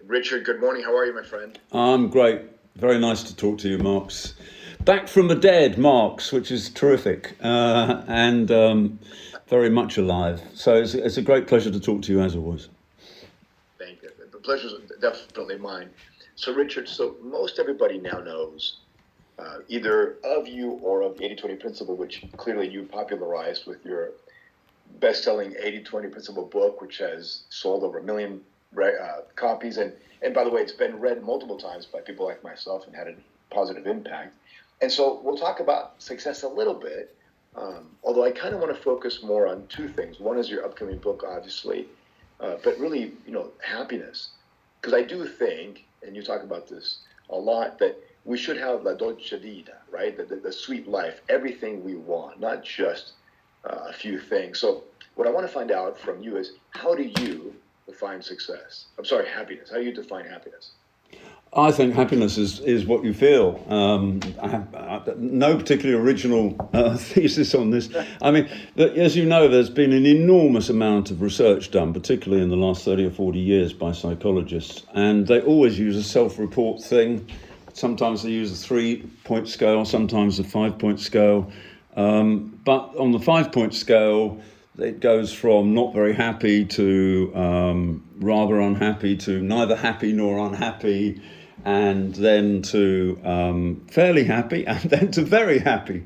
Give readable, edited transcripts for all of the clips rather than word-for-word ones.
Richard, good morning. How are you, my friend? I'm great. Very nice to talk to you, Marx. Back from the dead, Marx, which is terrific, and very much alive. So it's a great pleasure to talk to you as always. Thank you. The pleasure's definitely mine. So, Richard, most everybody now knows either of you or of the 80-20 principle, which clearly you popularized with your best-selling 80-20 principle book, which has sold over 1 million copies. And by the way, it's been read multiple times by people like myself and had a positive impact. And so we'll talk about success a little bit, although I kind of want to focus more on two things. One is your upcoming book, obviously, but really, happiness. Because I do think, and you talk about this a lot, that we should have la dolce vita, right? The sweet life, everything we want, not just a few things. So what I want to find out from you is, how do you define success? I'm sorry, happiness. How do you define happiness? I think happiness is what you feel. I have no particularly original thesis on this. I mean, as you know, there's been an enormous amount of research done, particularly in the last 30 or 40 years by psychologists, and they always use a self-report thing. Sometimes they use a 3-point scale, sometimes a 5-point scale. But on the 5-point scale, it goes from not very happy to rather unhappy to neither happy nor unhappy, and then to fairly happy, and then to very happy.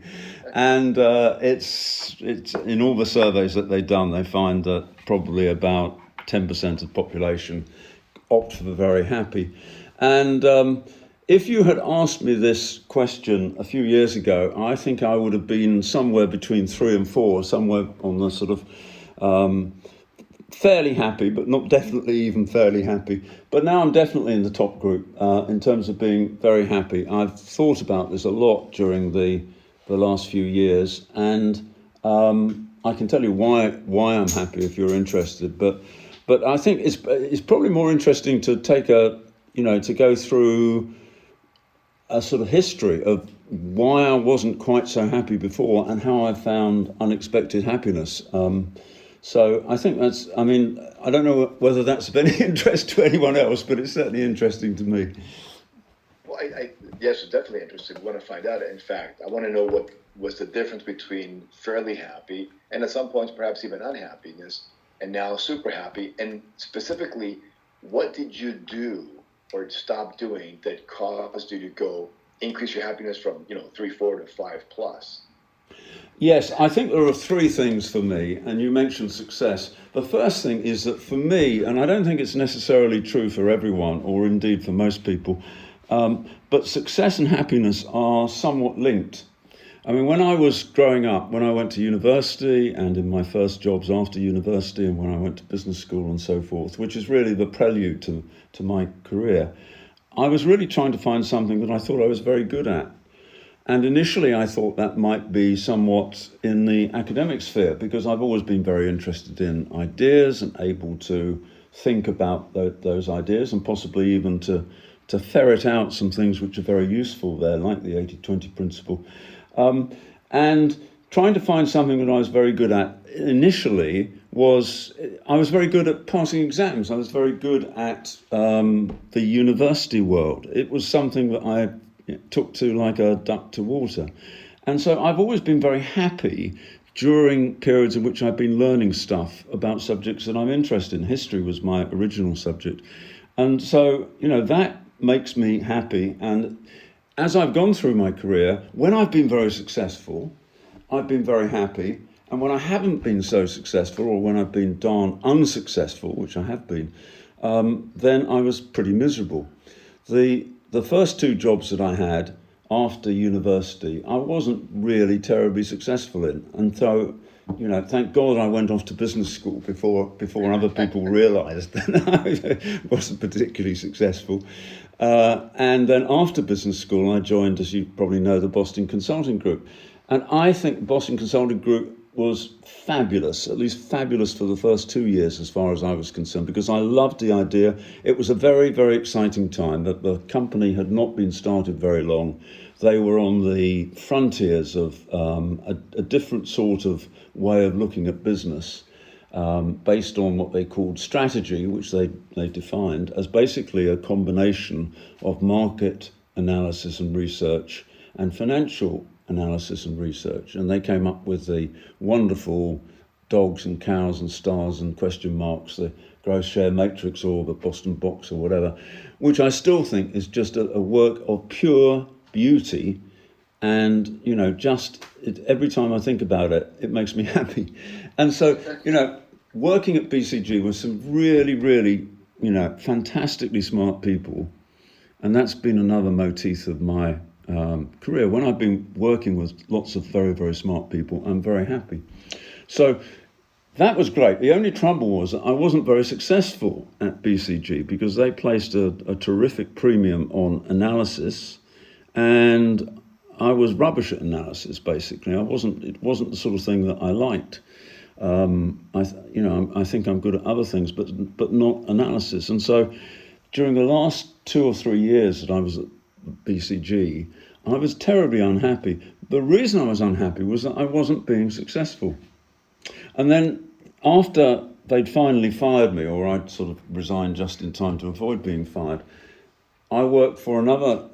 And it's in all the surveys that they've done, they find that probably about 10% of the population opt for the very happy. And if you had asked me this question a few years ago, I think I would have been somewhere between 3 and 4, somewhere on the sort of fairly happy, but not definitely even fairly happy. But now I'm definitely in the top group in terms of being very happy. I've thought about this a lot during the last few years, and I can tell you why I'm happy if you're interested. But I think it's probably more interesting to take to go through a sort of history of why I wasn't quite so happy before and how I found unexpected happiness. So I think I don't know whether that's of any interest to anyone else, but it's certainly interesting to me. Well, yes, it's definitely interesting. I want to find out. In fact, I want to know what was the difference between fairly happy and at some points perhaps even unhappiness and now super happy. And specifically, what did you do or stop doing that caused you to increase your happiness from 3, 4 to 5+? Yes, I think there are 3 things for me, and you mentioned success. The first thing is that for me, and I don't think it's necessarily true for everyone, or indeed for most people, but success and happiness are somewhat linked. I mean, when I was growing up, when I went to university and in my first jobs after university and when I went to business school and so forth, which is really the prelude to my career, I was really trying to find something that I thought I was very good at. And initially I thought that might be somewhat in the academic sphere, because I've always been very interested in ideas and able to think about those ideas and possibly even to ferret out some things which are very useful there, like the 80-20 principle. And trying to find something that I was very good at initially I was very good at passing exams. I was very good at the university world. It was something that I took to like a duck to water. And so I've always been very happy during periods in which I've been learning stuff about subjects that I'm interested in. History was my original subject. And so, that makes me happy. And as I've gone through my career, when I've been very successful, I've been very happy. And when I haven't been so successful, or when I've been darn unsuccessful, which I have been, then I was pretty miserable. The first 2 jobs that I had after university, I wasn't really terribly successful in. And so, thank God I went off to business school before other people realised that I wasn't particularly successful. And then after business school, I joined, as you probably know, the Boston Consulting Group. And I think the Boston Consulting Group was fabulous, at least fabulous for the first 2 years as far as I was concerned, because I loved the idea. It was a very, very exciting time. That the company had not been started very long. They were on the frontiers of a different sort of way of looking at business. based on what they called strategy, which they defined as basically a combination of market analysis and research and financial analysis and research. And they came up with the wonderful dogs and cows and stars and question marks, the growth share matrix or the Boston box or whatever, which I still think is just a work of pure beauty. And, every time I think about it, it makes me happy. And so, working at BCG with some really, really, fantastically smart people. And that's been another motif of my career. When I've been working with lots of very, very smart people, I'm very happy. So that was great. The only trouble was that I wasn't very successful at BCG because they placed a terrific premium on analysis, and I was rubbish at analysis. Basically, it wasn't the sort of thing that I liked. I think I'm good at other things, but not analysis. And so, during the last 2 or 3 years that I was at BCG, I was terribly unhappy. The reason I was unhappy was that I wasn't being successful. And then, after they'd finally fired me, or I'd sort of resigned just in time to avoid being fired, I worked for another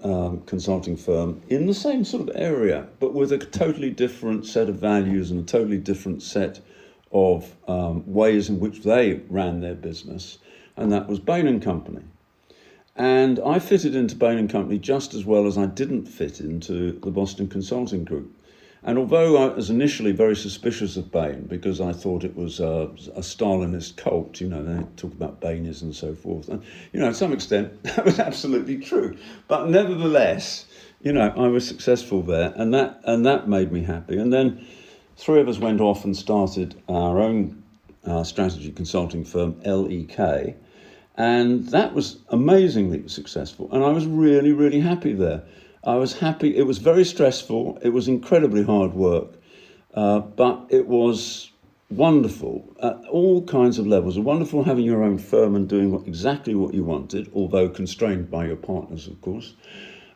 consulting firm in the same sort of area, but with a totally different set of values and a totally different set of ways in which they ran their business, and that was Bain & Company. And I fitted into Bain & Company just as well as I didn't fit into the Boston Consulting Group. And although I was initially very suspicious of Bain because I thought it was a Stalinist cult, they talk about Bainism and so forth. And, to some extent, that was absolutely true. But nevertheless, I was successful there, and that made me happy. And then 3 of us went off and started our own strategy consulting firm, LEK. And that was amazingly successful. And I was really, really happy there. I was happy. It was very stressful. It was incredibly hard work, but it was wonderful at all kinds of levels. Wonderful having your own firm and doing exactly what you wanted, although constrained by your partners, of course.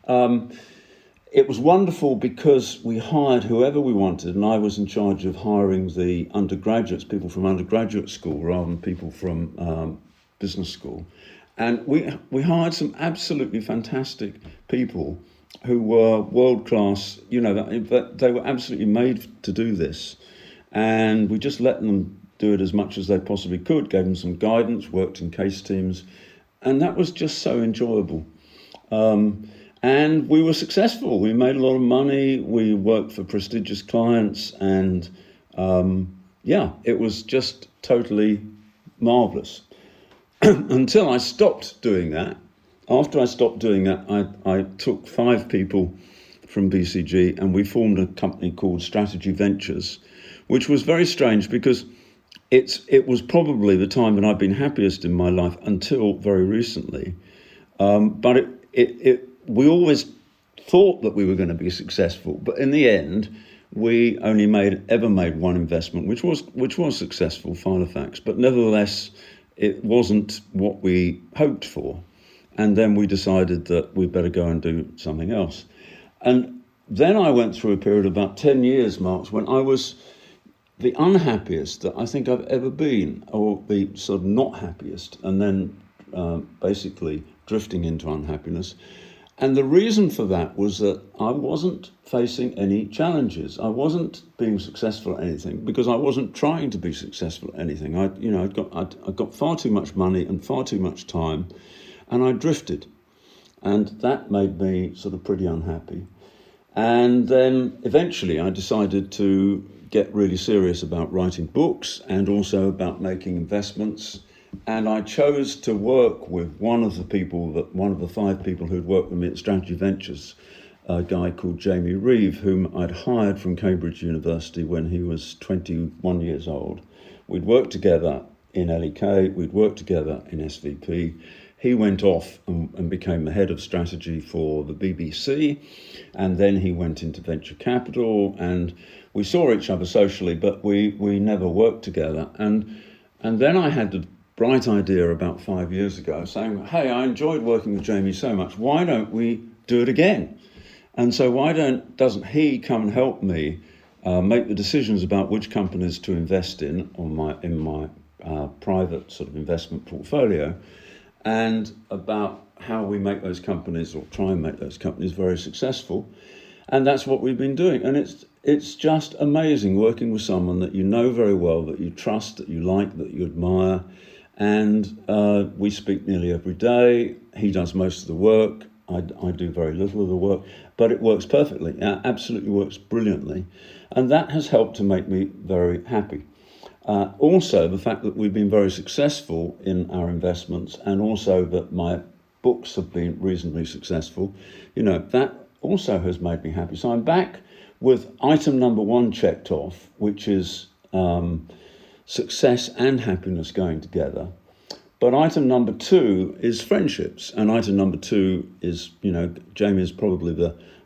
It was wonderful because we hired whoever we wanted, and I was in charge of hiring the undergraduates, people from undergraduate school rather than people from business school. And we hired some absolutely fantastic people who were world-class, they were absolutely made to do this. And we just let them do it as much as they possibly could, gave them some guidance, worked in case teams, and that was just so enjoyable. And we were successful. We made a lot of money, we worked for prestigious clients, and it was just totally marvellous. Until I stopped doing that. After I stopped doing that, I took 5 people from BCG and we formed a company called Strategy Ventures, which was very strange because it was probably the time when I've been happiest in my life until very recently. But we always thought that we were going to be successful, but in the end, we only ever made one investment, which was successful, Filofax, but nevertheless, it wasn't what we hoped for. And then we decided that we'd better go and do something else. And then I went through a period of about 10 years, Marx, when I was the unhappiest that I think I've ever been, or the sort of not happiest, and then basically drifting into unhappiness. And the reason for that was that I wasn't facing any challenges. I wasn't being successful at anything because I wasn't trying to be successful at anything. I got far too much money and far too much time, and I drifted, and that made me sort of pretty unhappy. And then eventually I decided to get really serious about writing books and also about making investments. And I chose to work with one of the 5 people who'd worked with me at Strategy Ventures, a guy called Jamie Reeve, whom I'd hired from Cambridge University when he was 21 years old. We'd worked together in LEK, we'd worked together in SVP. He went off and became the head of strategy for the BBC, and then he went into venture capital, and we saw each other socially, but we never worked together. And then I had the bright idea about 5 years ago saying, hey, I enjoyed working with Jamie so much, why don't we do it again? And so doesn't he come and help me make the decisions about which companies to invest in my private sort of investment portfolio, and about how we make those companies, or try and make those companies, very successful. And that's what we've been doing. And it's just amazing working with someone that you know very well, that you trust, that you like, that you admire. And we speak nearly every day. He does most of the work. I do very little of the work, but it works perfectly. It absolutely works brilliantly. And that has helped to make me very happy. Also, the fact that we've been very successful in our investments, and also that my books have been reasonably successful, that also has made me happy. So I'm back with item number 1 checked off, which is success and happiness going together. But item number 2 is friendships. And item number 2 is, Jamie is probably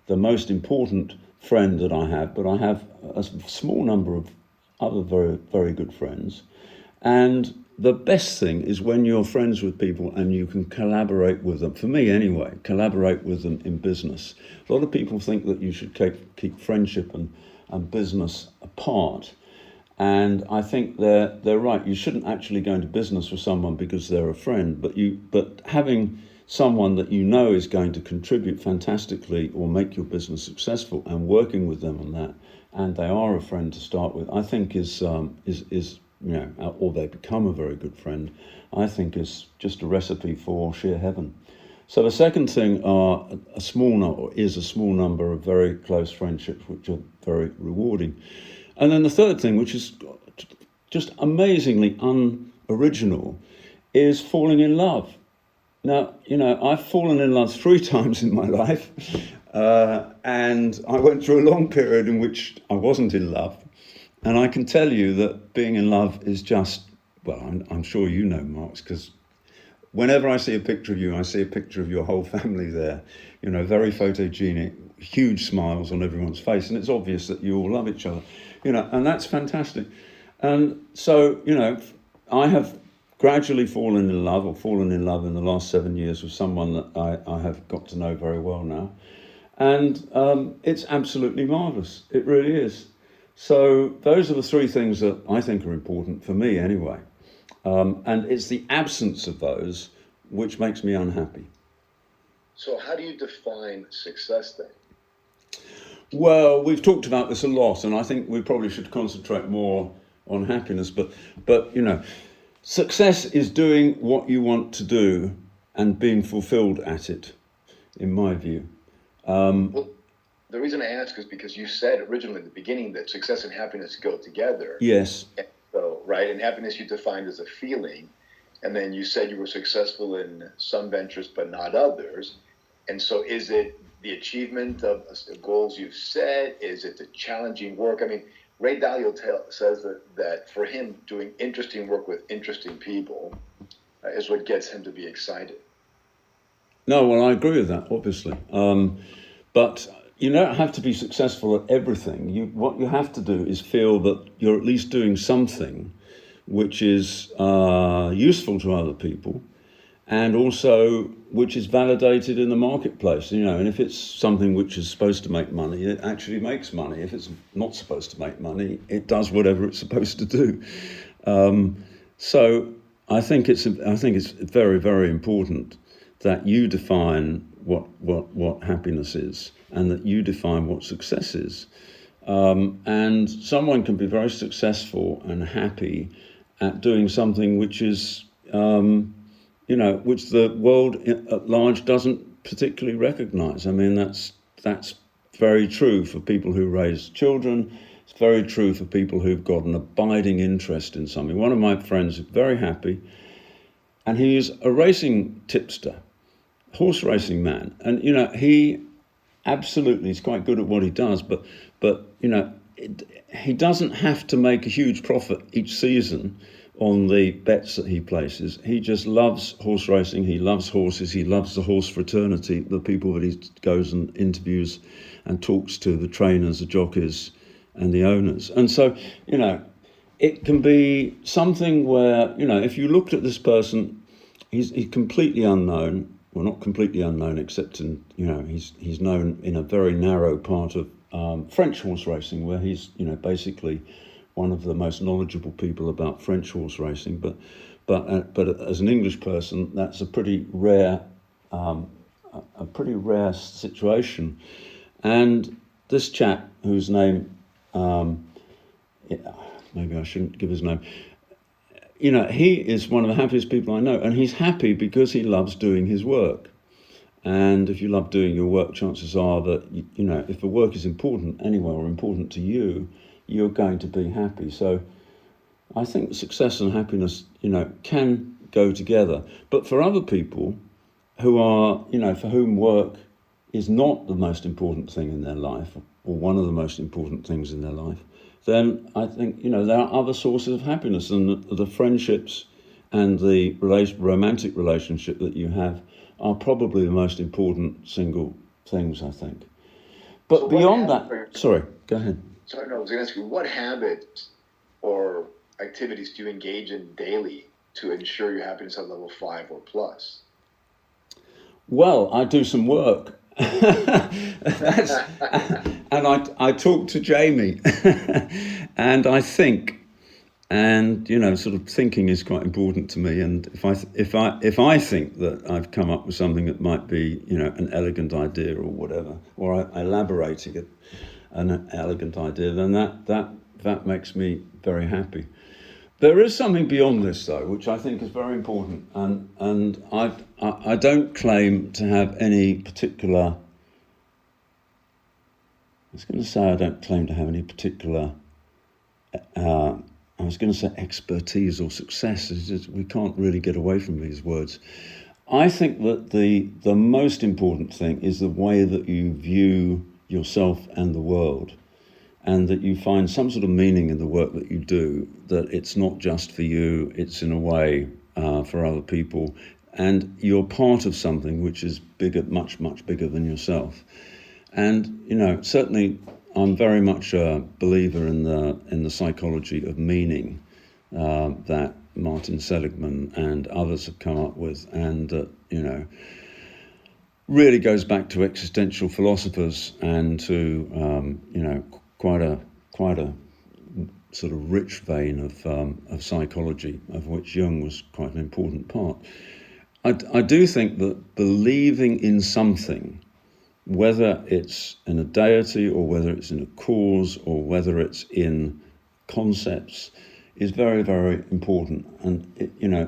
the most important friend that I have, but I have a small number of other very, very good friends. And the best thing is when you're friends with people and you can collaborate with them, for me anyway, collaborate with them in business. A lot of people think that you should keep friendship and business apart. And I think they're right. You shouldn't actually go into business with someone because they're a friend, but having someone that you know is going to contribute fantastically or make your business successful, and working with them on that, and they are a friend to start with, I think is or they become a very good friend, I think is just a recipe for sheer heaven. So the second thing is a small number of very close friendships, which are very rewarding. And then the third thing, which is just amazingly unoriginal, is falling in love. Now, I've fallen in love 3 times in my life, and I went through a long period in which I wasn't in love. And I can tell you that being in love is just, well, I'm sure you know, Marx, because whenever I see a picture of you, I see a picture of your whole family there, very photogenic, huge smiles on everyone's face. And it's obvious that you all love each other, and that's fantastic. And so, I have gradually fallen in love in the last 7 years with someone that I have got to know very well now. And it's absolutely marvellous. It really is. So those are the 3 things that I think are important for me anyway. And it's the absence of those which makes me unhappy. So how do you define success then? Well, we've talked about this a lot, and I think we probably should concentrate more on happiness. But success is doing what you want to do and being fulfilled at it, in my view. Well, the reason I ask is because you said originally at the beginning that success and happiness go together. Yes. So, right, and happiness you defined as a feeling, and then you said you were successful in some ventures but not others. And so is it the achievement of goals you've set? Is it the challenging work? I mean, Ray Dalio says that for him, doing interesting work with interesting people is what gets him to be excited. No, well, I agree with that, obviously. But you don't have to be successful at everything. What you have to do is feel that you're at least doing something which is useful to other people, and also which is validated in the marketplace. And if it's something which is supposed to make money, it actually makes money. If it's not supposed to make money, it does whatever it's supposed to do. So I think it's very, very important that you define what happiness is, and that you define what success is. And someone can be very successful and happy at doing something which is, which the world at large doesn't particularly recognize. I mean, that's very true for people who raise children. It's very true for people who've got an abiding interest in something. One of my friends is very happy, and he is a racing tipster, horse racing man. And, he absolutely is quite good at what he does, but he doesn't have to make a huge profit each season on the bets that he places. He just loves horse racing. He loves horses. He loves the horse fraternity, the people that he goes and interviews and talks to, the trainers, the jockeys, and the owners. And so, it can be something where, if you looked at this person, he's completely unknown. Well, not completely unknown, except in, he's known in a very narrow part of French horse racing, where he's, basically one of the most knowledgeable people about French horse racing. But as an English person, that's a pretty rare situation. And this chap, whose name, maybe I shouldn't give his name. He is one of the happiest people I know, and he's happy because he loves doing his work. And if you love doing your work, chances are that, if the work is important anywhere or important to you, you're going to be happy. So I think success and happiness, can go together. But for other people who are, for whom work is not the most important thing in their life, or one of the most important things in their life, then I think, there are other sources of happiness, and the friendships and the romantic relationship that you have are probably the most important single things, I think. But so beyond that, sorry, go ahead. Sorry, no, I was going to ask you, what habits or activities do you engage in daily to ensure your happiness at level 5 or plus? Well, I do some work. And I talk to Jamie and I think, and sort of thinking is quite important to me. And if I think that I've come up with something that might be an elegant idea or whatever, or I elaborating it an elegant idea, then that makes me very happy. There is something beyond this, though, which I think is very important, and I don't claim to have any particular. I was going to say I don't claim to have any particular. I was going to say expertise or success. We can't really get away from these words. I think that the most important thing is the way that you view yourself and the world, and that you find some sort of meaning in the work that you do, that it's not just for you, it's in a way for other people, and you're part of something which is bigger, much, much bigger than yourself. And, certainly I'm very much a believer in the psychology of meaning that Martin Seligman and others have come up with, and that, really goes back to existential philosophers and to, quite a sort of rich vein of psychology, of which Jung was quite an important part. I do think that believing in something, whether it's in a deity or whether it's in a cause or whether it's in concepts, is very, very important. And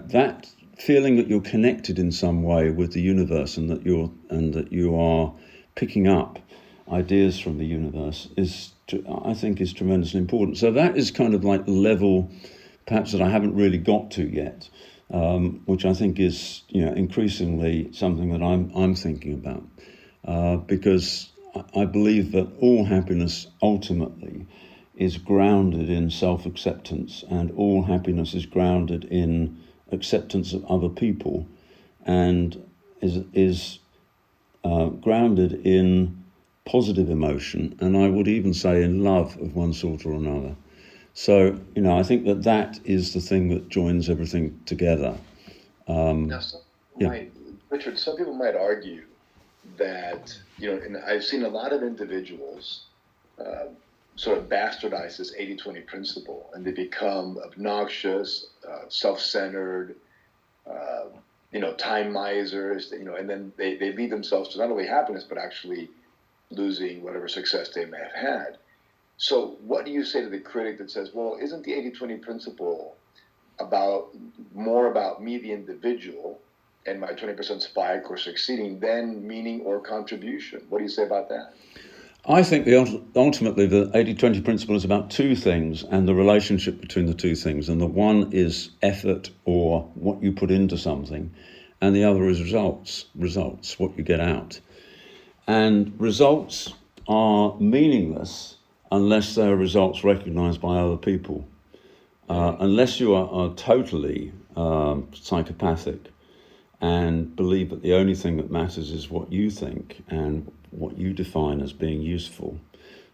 that feeling that you're connected in some way with the universe, and that you are picking up ideas from the universe, I think is tremendously important. So that is kind of like the level, perhaps, that I haven't really got to yet, which I think is increasingly something that I'm thinking about, because I believe that all happiness ultimately is grounded in self-acceptance, and all happiness is grounded in acceptance of other people, and is grounded in positive emotion, and I would even say in love of one sort or another. So, I think that is the thing that joins everything together. Richard, some people might argue that, and I've seen a lot of individuals sort of bastardize this 80-20 principle, and they become obnoxious, self-centered, time misers, and then they lead themselves to not only happiness, but actually losing whatever success they may have had. So what do you say to the critic that says, well, isn't the 80-20 principle more about me, the individual, and my 20% spike or succeeding than meaning or contribution? What do you say about that? I think ultimately the 80-20 principle is about two things, and the relationship between the two things. And the one is effort, or what you put into something, and the other is results, what you get out. And results are meaningless unless they're results recognized by other people. Unless you are totally psychopathic and believe that the only thing that matters is what you think and what you define as being useful,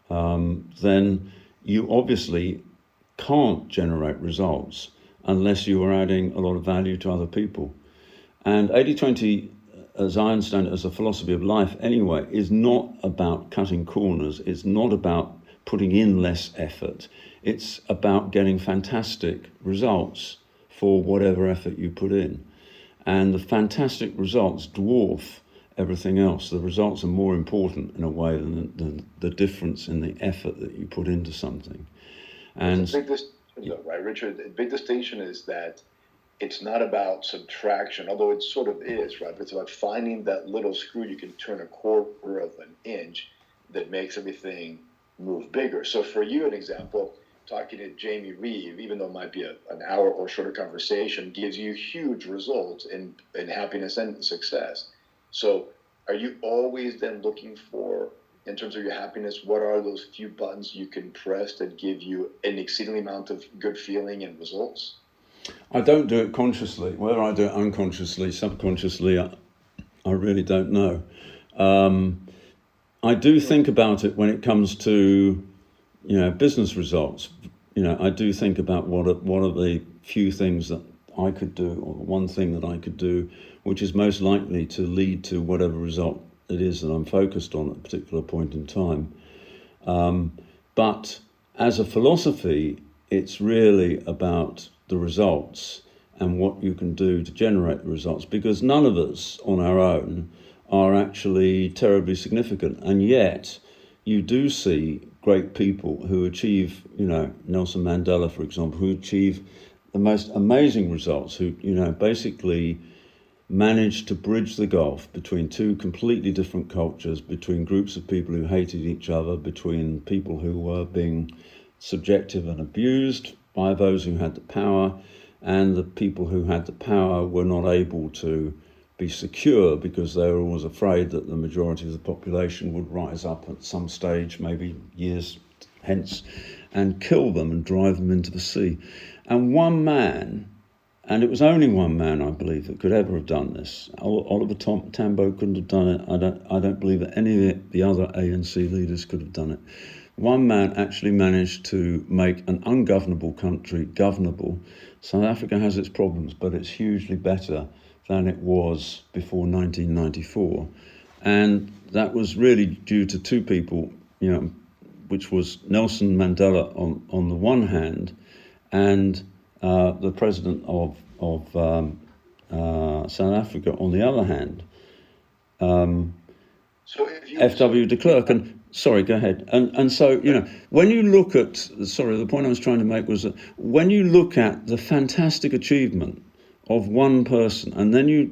then you obviously can't generate results unless you are adding a lot of value to other people. And 80-20 as I understand it, as a philosophy of life anyway, is not about cutting corners. It's not about putting in less effort. It's about getting fantastic results for whatever effort you put in. And the fantastic results dwarf everything else. The results are more important in a way than the difference in the effort that you put into something. And it's a big distinction, though, right, Richard? The big distinction is that it's not about subtraction, although it sort of is, right? But it's about finding that little screw you can turn a quarter of an inch that makes everything move bigger. So for you, an example, talking to Jamie Reeve, even though it might be an hour or shorter conversation, gives you huge results in happiness and success. So are you always then looking for, in terms of your happiness, what are those few buttons you can press that give you an exceedingly amount of good feeling and results? I don't do it consciously. Whether I do it unconsciously, subconsciously, I really don't know. I do think about it when it comes to, business results. I do think about what are the few things that I could do, or one thing that I could do, which is most likely to lead to whatever result it is that I'm focused on at a particular point in time. But as a philosophy, it's really about the results and what you can do to generate the results, because none of us on our own are actually terribly significant. And yet you do see great people who achieve, Nelson Mandela, for example, who achieve the most amazing results, who, basically managed to bridge the gulf between two completely different cultures, between groups of people who hated each other, between people who were being subjective and abused by those who had the power, and the people who had the power were not able to be secure because they were always afraid that the majority of the population would rise up at some stage, maybe years hence, and kill them and drive them into the sea. And one man, and it was only one man, I believe, that could ever have done this. Oliver Tambo couldn't have done it. I don't believe that any of the other ANC leaders could have done it. One man actually managed to make an ungovernable country governable. South Africa has its problems, but it's hugely better than it was before 1994. And that was really due to two people, which was Nelson Mandela on the one hand, and the president of South Africa on the other hand, F.W. de Klerk. And sorry, go ahead. And so, when you look at, the point I was trying to make was that when you look at the fantastic achievement of one person, and then you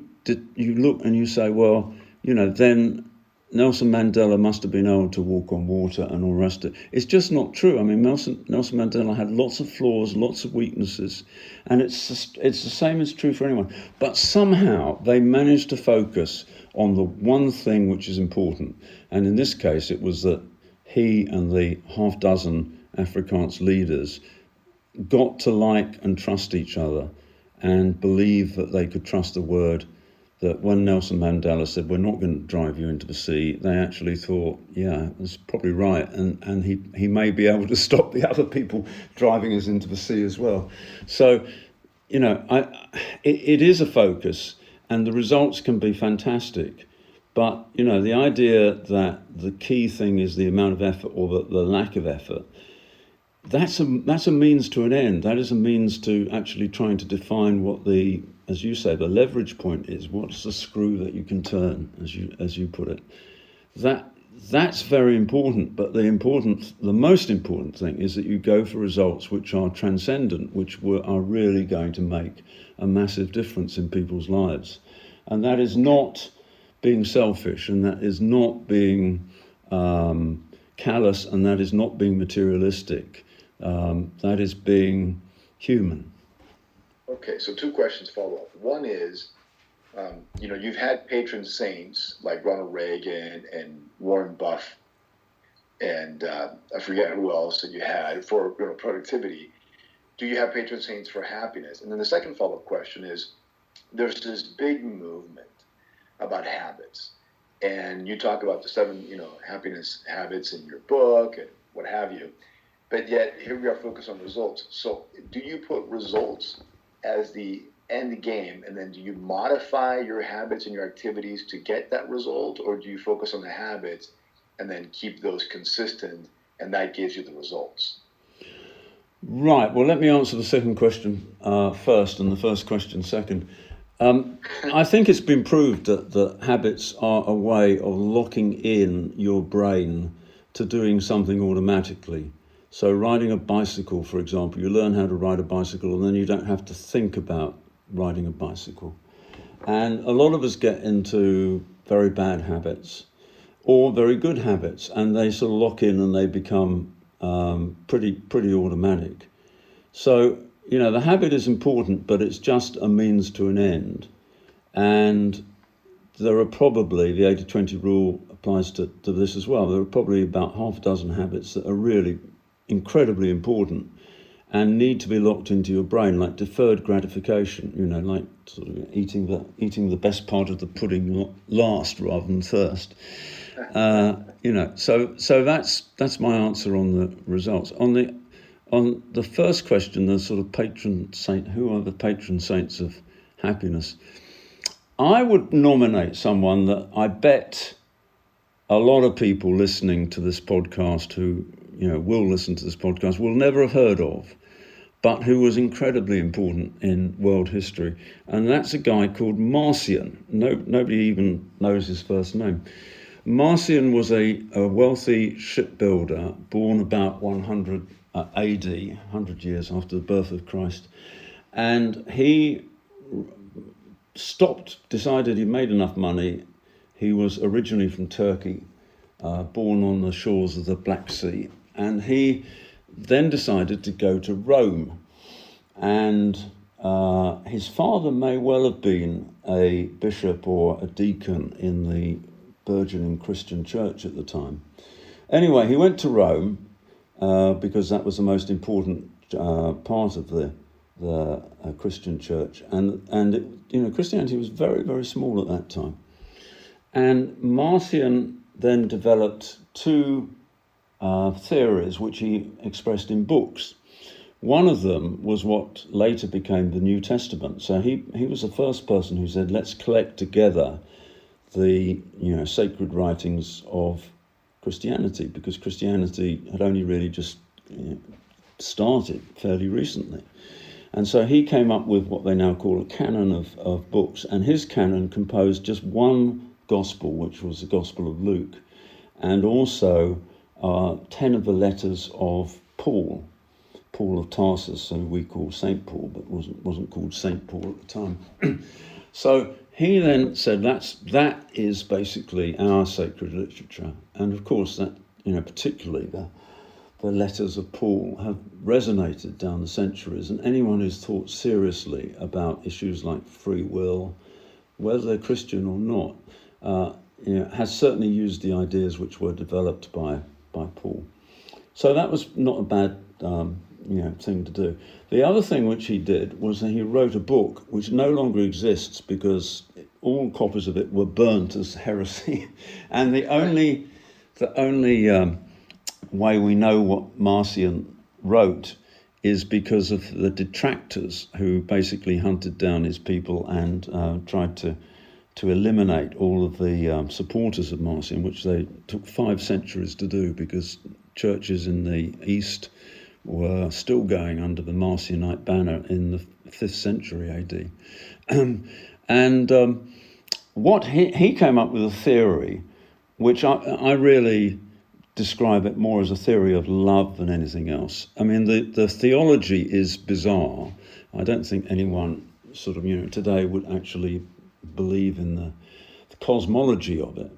look and you say, well, then Nelson Mandela must have been able to walk on water and all the rest of it. It's just not true. I mean, Nelson Mandela had lots of flaws, lots of weaknesses, and it's the same as true for anyone. But somehow they managed to focus on the one thing which is important. And in this case, it was that he and the half dozen Afrikaans leaders got to like and trust each other and believe that they could trust the word, that when Nelson Mandela said, we're not going to drive you into the sea, they actually thought, yeah, that's probably right. And he may be able to stop the other people driving us into the sea as well. So, it is a focus, and the results can be fantastic. But, the idea that the key thing is the amount of effort or the lack of effort, that's a means to an end. That is a means to actually trying to define what as you say, the leverage point is. What's the screw that you can turn, as you put it? That's very important. But the most important thing is that you go for results which are transcendent, which are really going to make a massive difference in people's lives. And that is not being selfish, and that is not being callous, and that is not being materialistic. That is being human. Okay, so two questions follow up. One is, you've had patron saints like Ronald Reagan and Warren Buffett, and I forget who else that you had for productivity. Do you have patron saints for happiness? And then the second follow-up question is, there's this big movement about habits, and you talk about the 7, happiness habits in your book and what have you. But yet, here we are focused on results. So do you put results as the end game, and then do you modify your habits and your activities to get that result, or do you focus on the habits and then keep those consistent, and that gives you the results? Right. Well, let me answer the second question first, and the first question second. I think it's been proved that habits are a way of locking in your brain to doing something automatically. So riding a bicycle, for example, you learn how to ride a bicycle, and then you don't have to think about riding a bicycle. And a lot of us get into very bad habits or very good habits, and they sort of lock in and they become pretty automatic. So, the habit is important, but it's just a means to an end. And there are probably, the 80-20 rule applies to this as well, there are probably about half a dozen habits that are really incredibly important and need to be locked into your brain, like deferred gratification, like sort of eating the best part of the pudding last rather than first. So that's my answer on the results. On the first question, the sort of patron saint, who are the patron saints of happiness? I would nominate someone that I bet a lot of people listening to this podcast who will listen to this podcast will never have heard of, but who was incredibly important in world history. And that's a guy called Marcion. Nobody even knows his first name. Marcion was a wealthy shipbuilder born about 100 AD, 100 years after the birth of Christ. And he decided he'd made enough money. He was originally from Turkey, born on the shores of the Black Sea. And he then decided to go to Rome. And his father may well have been a bishop or a deacon in the burgeoning Christian church at the time. Anyway, he went to Rome because that was the most important part of the Christian church. And Christianity was very, very small at that time. And Marcion then developed two theories which he expressed in books. One of them was what later became the New Testament. So he was the first person who said, let's collect together the sacred writings of Christianity, because Christianity had only really just started fairly recently. And so he came up with what they now call a canon of books, and his canon composed just one gospel, which was the Gospel of Luke, and also 10 of the letters of Paul of Tarsus, who we call St. Paul, but wasn't called St. Paul at the time. So he then said that is basically our sacred literature, and of course that particularly the letters of Paul have resonated down the centuries, and anyone who's thought seriously about issues like free will, whether they're Christian or not, has certainly used the ideas which were developed by Paul. So that was not a bad thing to do. The other thing which he did was that he wrote a book which no longer exists because all copies of it were burnt as heresy, and the only way we know what Marcion wrote is because of the detractors who basically hunted down his people and tried to eliminate all of the supporters of Marcion, which they took 5 centuries to do because churches in the East were still going under the Marcionite banner in the 5th century AD. What he came up with a theory, which I really describe it more as a theory of love than anything else. I mean, the theology is bizarre. I don't think anyone sort of, today would actually believe in the cosmology of it.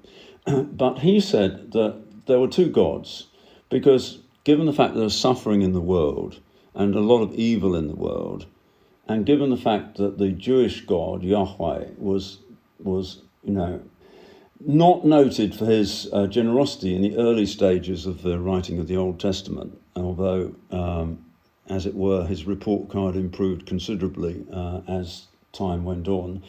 But he said that there were 2 gods, because given the fact that there's suffering in the world and a lot of evil in the world, and given the fact that the Jewish God, Yahweh, was not noted for his generosity in the early stages of the writing of the Old Testament, although, as it were, his report card improved considerably as time went on,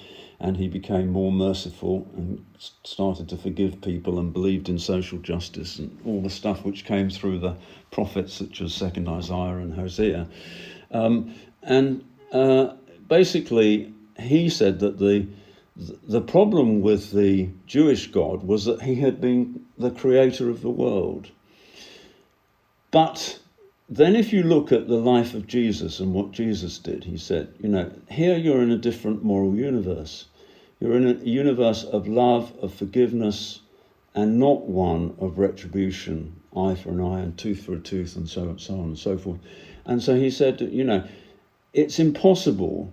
and he became more merciful and started to forgive people and believed in social justice and all the stuff which came through the prophets such as 2nd Isaiah and Hosea. basically, he said that the problem with the Jewish God was that he had been the creator of the world. But then if you look at the life of Jesus and what Jesus did, he said, here you're in a different moral universe. You're in a universe of love, of forgiveness, and not one of retribution, eye for an eye and tooth for a tooth, and so on and so forth. And so he said, it's impossible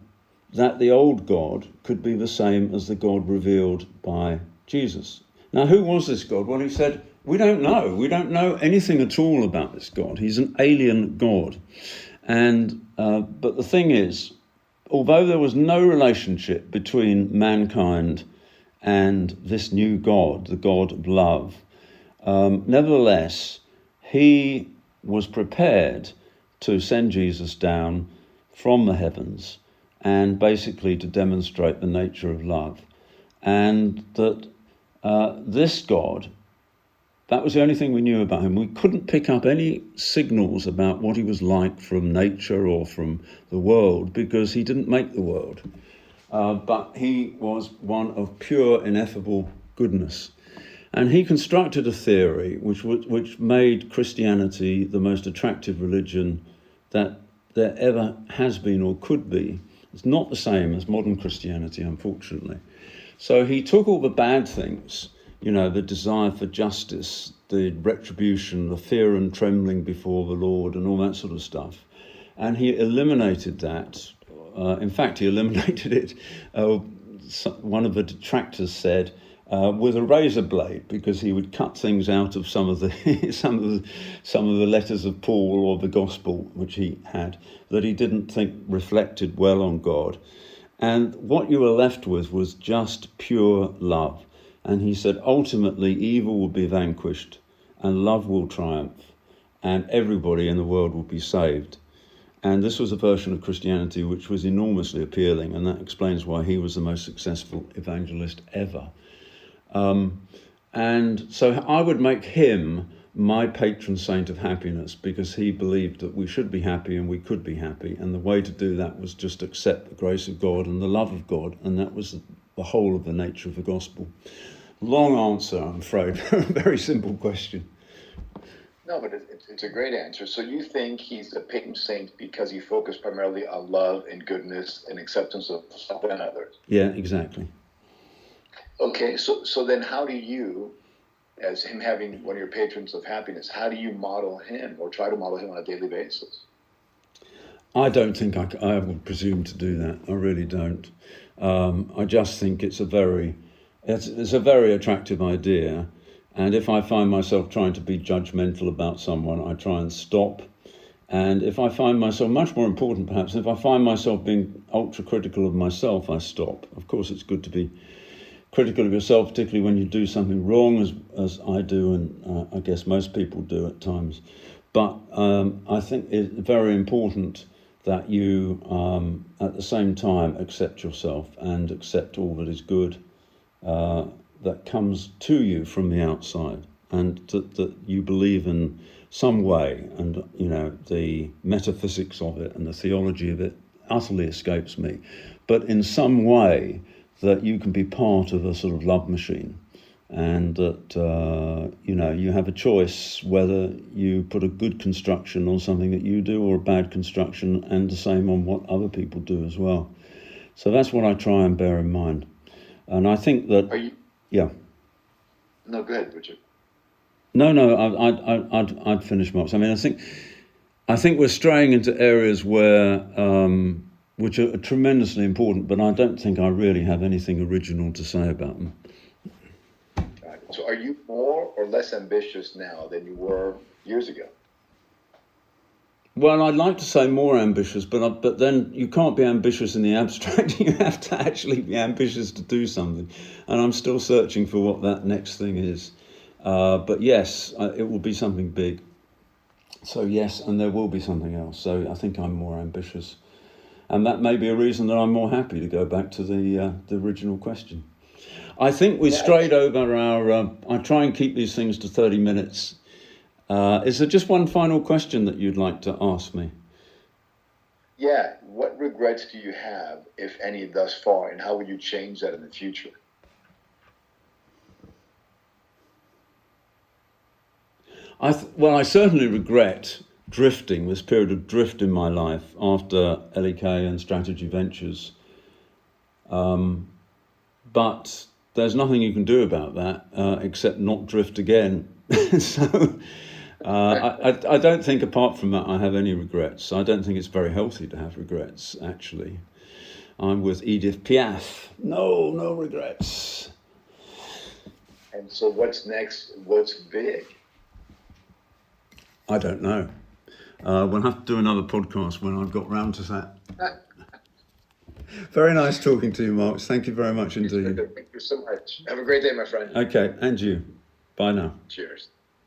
that the old God could be the same as the God revealed by Jesus. Now, who was this God? Well, he said, we don't know. We don't know anything at all about this God. He's an alien God. And but the thing is, although there was no relationship between mankind and this new God, the God of love, nevertheless, he was prepared to send Jesus down from the heavens and basically to demonstrate the nature of love. And that this God, that was the only thing we knew about him. We couldn't pick up any signals about what he was like from nature or from the world because he didn't make the world. But he was one of pure, ineffable goodness. And he constructed a theory which made Christianity the most attractive religion that there ever has been or could be. It's not the same as modern Christianity, unfortunately. So he took all the bad things, the desire for justice, the retribution, the fear and trembling before the Lord and all that sort of stuff. And he eliminated that. In fact, he eliminated it, one of the detractors said, with a razor blade, because he would cut things out of some of the some of the letters of Paul or the gospel which he had that he didn't think reflected well on God. And what you were left with was just pure love. And he said, ultimately, evil will be vanquished and love will triumph and everybody in the world will be saved. And this was a version of Christianity which was enormously appealing, and that explains why he was the most successful evangelist ever. And so I would make him my patron saint of happiness because he believed that we should be happy and we could be happy. And the way to do that was just accept the grace of God and the love of God. And that was the whole of the nature of the gospel. Long answer, I'm afraid. Very simple question. No, but it's a great answer. So you think he's a patron saint because he focused primarily on love and goodness and acceptance of self and others? Yeah, exactly. Okay, so then how do you, as him having one of your patrons of happiness, how do you model him or try to model him on a daily basis? I don't think I would presume to do that. I really don't. I just think it's a very attractive idea. And if I find myself trying to be judgmental about someone, I try and stop. And if I find myself, much more important perhaps, if I find myself being ultra critical of myself, I stop. Of course, it's good to be critical of yourself, particularly when you do something wrong, as I do, and I guess most people do at times. But I think it's very important that you, at the same time, accept yourself and accept all that is good that comes to you from the outside, and that you believe in some way, and the metaphysics of it and the theology of it utterly escapes me, but in some way that you can be part of a sort of love machine, and that you have a choice whether you put a good construction on something that you do or a bad construction, and the same on what other people do as well. So that's what I try and bear in mind. And I think that yeah. No, go ahead, Richard. No, I'd finish, Marx. I mean, I think we're straying into areas where which are tremendously important, but I don't think I really have anything original to say about them. So are you more or less ambitious now than you were years ago? Well, I'd like to say more ambitious, but then you can't be ambitious in the abstract. You have to actually be ambitious to do something. And I'm still searching for what that next thing is. But yes, it will be something big. So yes, and there will be something else. So I think I'm more ambitious. And that may be a reason that I'm more happy to go back to the original question. I think we strayed over our... I try and keep these things to 30 minutes. Is there just one final question that you'd like to ask me? Yeah, what regrets do you have, if any, thus far, and how will you change that in the future? Well, I certainly regret drifting, this period of drift in my life after LEK and Strategy Ventures. But there's nothing you can do about that except not drift again. So I don't think, apart from that, I have any regrets. I don't think it's very healthy to have regrets, actually. I'm with Edith Piaf. No regrets. And so what's next? What's big? I don't know. We'll have to do another podcast when I've got round to that. Very nice talking to you, Marx. Thank you very much indeed. Thank you so much. Have a great day, my friend. Okay, and you. Bye now. Cheers.